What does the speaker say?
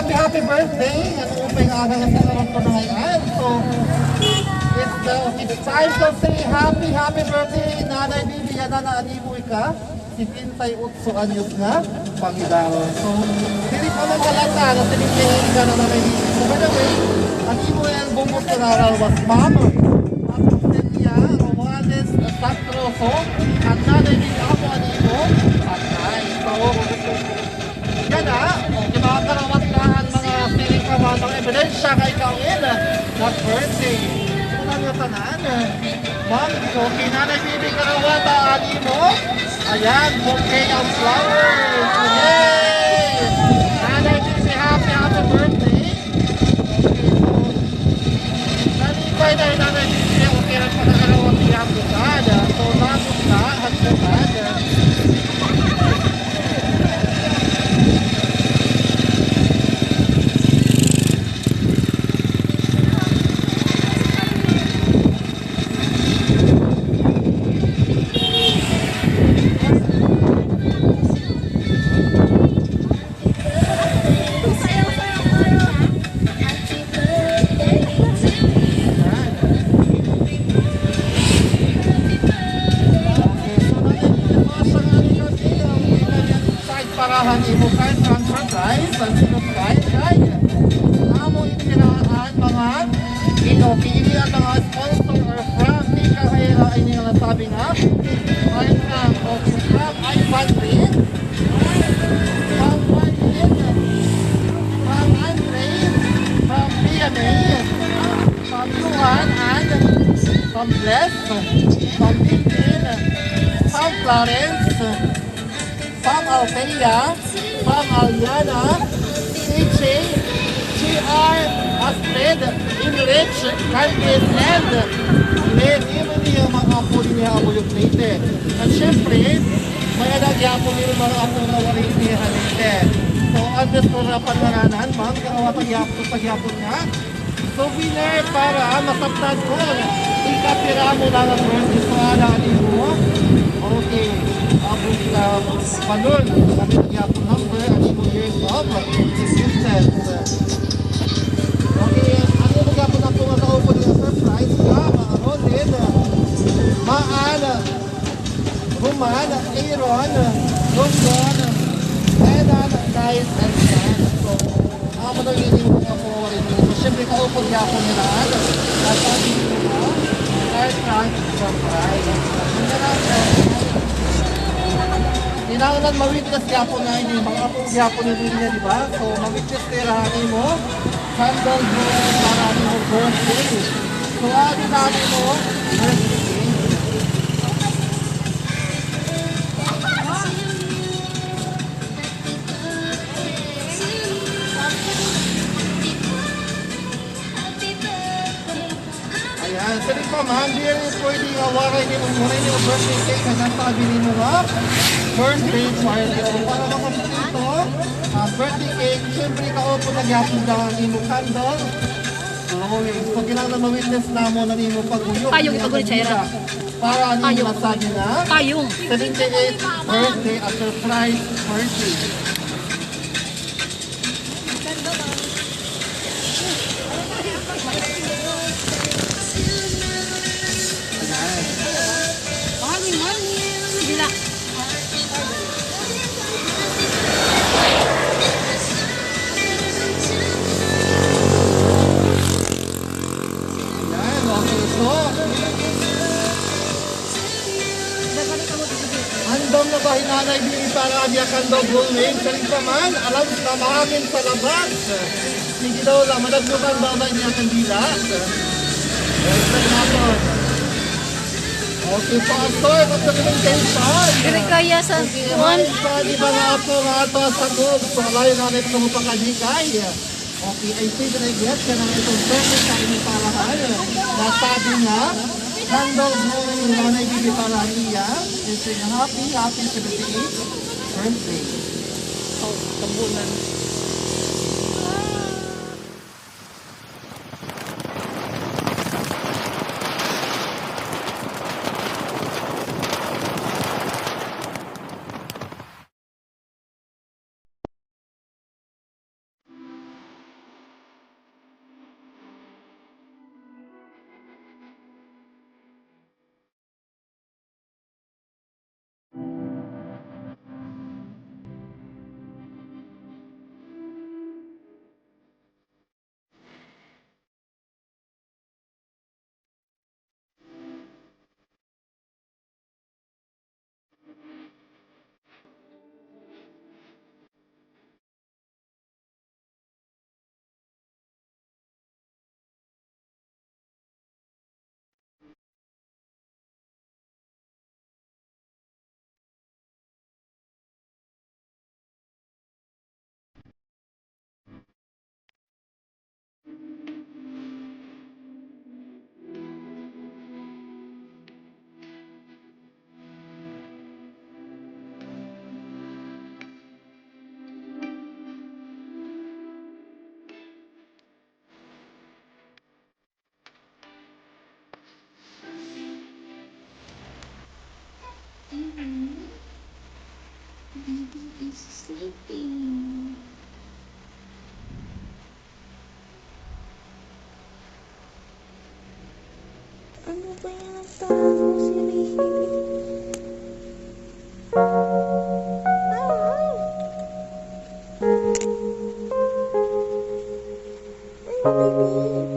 happy birthday. Ano pa yung aga na sinaroon ko na ngayon. So, it's time to say happy birthday. Nanay Bibi, yan na naaniboy ka. 78 anyos na, Panginoon. So, hindi ko nang kalata na sinigyahin ka na Nanay Bibi. So, by the way, ang imo yan bumot ko na was mama. Tapos din niya, Romualdez Sacroso, at Nanay Bibi ako animo, at ay, so, yan na, yung mga karawat ka ang mga feeling ka mga ebidensya kay Kawin na birthday. Ito na yung tanan. Ma'am, so Nanay Bibi karawat ani mo. Ayan, bouquet of flowers. Yay! Nanay Bibi, happy birthday. Okay, so nalipay na yung Nanay Bibi. Okay lang pa na karawat niya ang bukada. So nagot na at bukada. Parahan imo kay transfer price ang sinusay kay amo itinaan mga pili ang mga sponsor or from di ka kaya ay nila sabi nga ay from from ay funding from funding from Andre from PMA from Luan and from Bless from Tintin from Clarence from Althea, from Aliana, CJ, GR, Astrid, Enrich, Candice, and even yung mga apo niya ako yung plate. At syempre, may nagyapo nila mga apo na warin niya halite. So, ang gusto na panaranan, ma'am, kaya pagyapon nga. So, winner para masaptan ko. Ikapira mo lang ang birthday sa alanin mo. Okay. Tapos panun, kami nagyapon number, animo years of existence. Okay, ano nagyapon na po nga kaupo ng surprise ka, maaron din. Maan, Human, Aaron, London, Edan, Nice, and San. So, ako na yung hindi mga po rin. So, siyempre kaupo nagyapon nila. At sabi nyo mo, Air France surprise. Hindi na Inaunan mawitness yapon na ini mga apong yapon ni niya, di ba? So mawitness tirahan mo candle burn para mo birthday. So ano namin mo birthday. Ayan, sabi pa man, di rin pwede awaray ni mo muna yung birthday cake na nasabi ni mo nga. Birthday party. So, para makapit ito, birthday cake, siyempre kaupo nagyapon lang ang imo candle. Glowing. So, kailangan ma-witness na mo na imo pag-uyok. Payong ito ko ni Chaira. Para ano yung masabi na? Payong. 78th birthday, a surprise birthday. Bila. Andong na ba hinanay bili para abyakan daw bulwing? Saling pa man, alam na maraming sa labas. Sige daw lang, madagdugan daw na niya kandila. Okay, Pastor, magsabihin kayo pa. Diri kaya sa Kuhan pa, di ba nga po nga ito sa goob? So, alayo namin ito mo pagkadikay. Okay, I think na i-get ka na itong perfect sa inyong parahan. Nasabi nga, candle blowing na naibigay para niya. And say, happy 78th birthday. oh, tambunan. Ano ba yan ang tago si Ricky? Ay, baby.